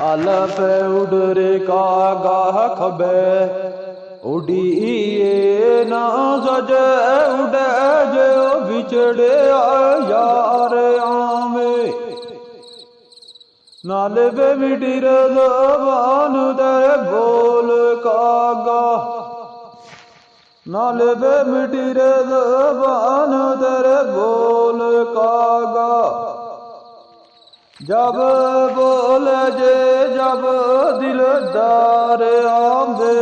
अलफ उडरे का गाह खबे उड़िए ना सजे उड़े जो बिछड़े यार आमे नाले बे मिटीर जबान तेरे बोल कागा नाले बे मिटीर जबान तेरे बोल कागा जब बोले जे जब दिलदार आंदे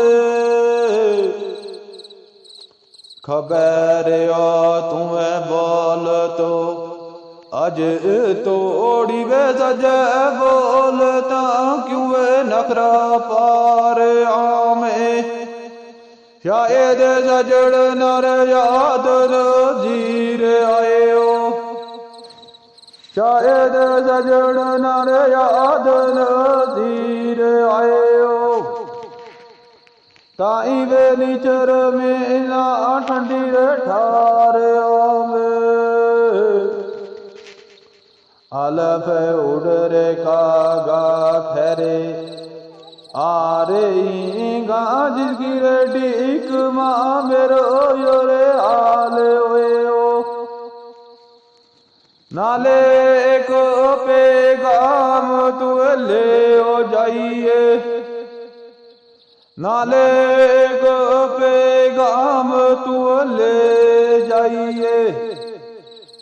खबर तुम्हें बोल तो अज तोड़ी वे सजे बोलता क्यों वे नखरा पार आमे शायद सजड़ नर याद नजीर आयो शायद सजड़ नर याद नजीर आयो ताई वे निचर में ना ठंडी रे ठार आवे अलफ उड़रे कागा खरे आरे गाज गिरे डीक मां मेरो योरे आल ओयो नाले को पेगाम तू ले ओ जाइए नाले को पेगाम तू ले जाइए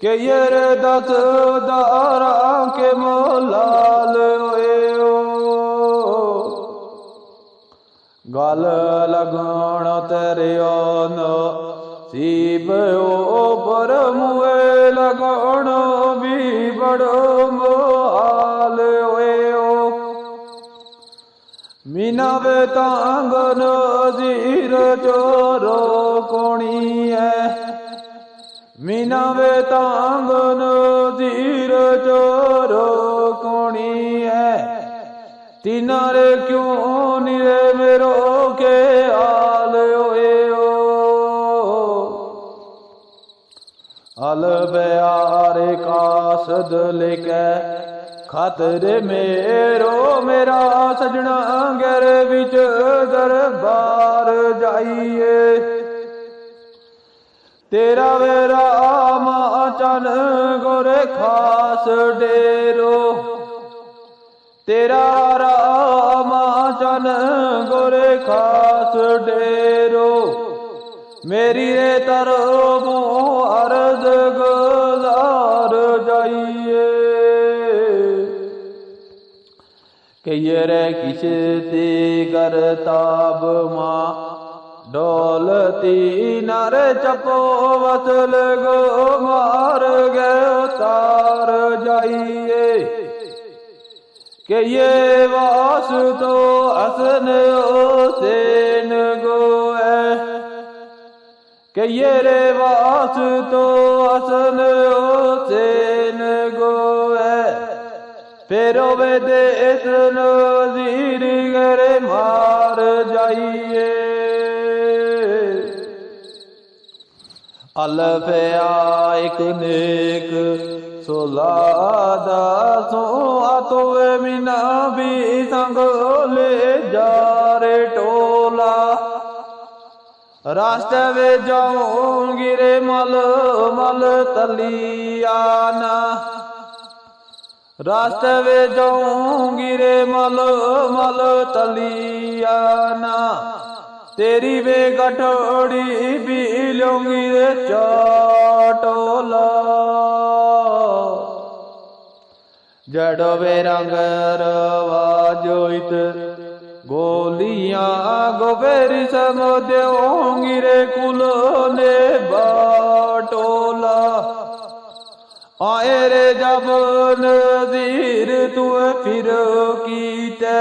के ये दस दारा के मोलाल ओयो गल लगन तेरे न सीब ओ पर मुए लगन भी बड़ो मोहाल ओयो मीना वे तांग नजीर चोरो कोणी है मीना वे तांग नजीर चोरो कोणी है तिनारे क्यों निरे मेरो के आल ओयो अल बयारे कासद लेके खातरे मेरो मेरा सजना घर विच दरबार जाइए तेरा वेरा माचन गोरे खास डेरो तेरा रामाचन गोरे खास डेरो मेरी रे तरफो अर्ज गुजार जाइए कि ये रे किसते करताब माँ डोलती नर चपो वसल गो मार गए तार जाइए के ये वास तो असन सेन गो है के ये रे वास तो असन सेन गो है फेरो वे देश नजीर गरे मार जाइए अलफ आइक नेक सोलादा सो आतो वे मीना भी संग ले जा रे टोला रास्ते वे जाऊंगी रे मल मल तलियाना रास्ते वे जाऊंगी रे मल मल तलियाना तेरी वे गठोड़ी भी लूंगी रे चाटोला जड़ो वे रंग रवाजोइत गोलियां गोबेरी समोद्योंगी रे कुलो ने बाटोला आए रे जब नज़ीर तू फिर कीते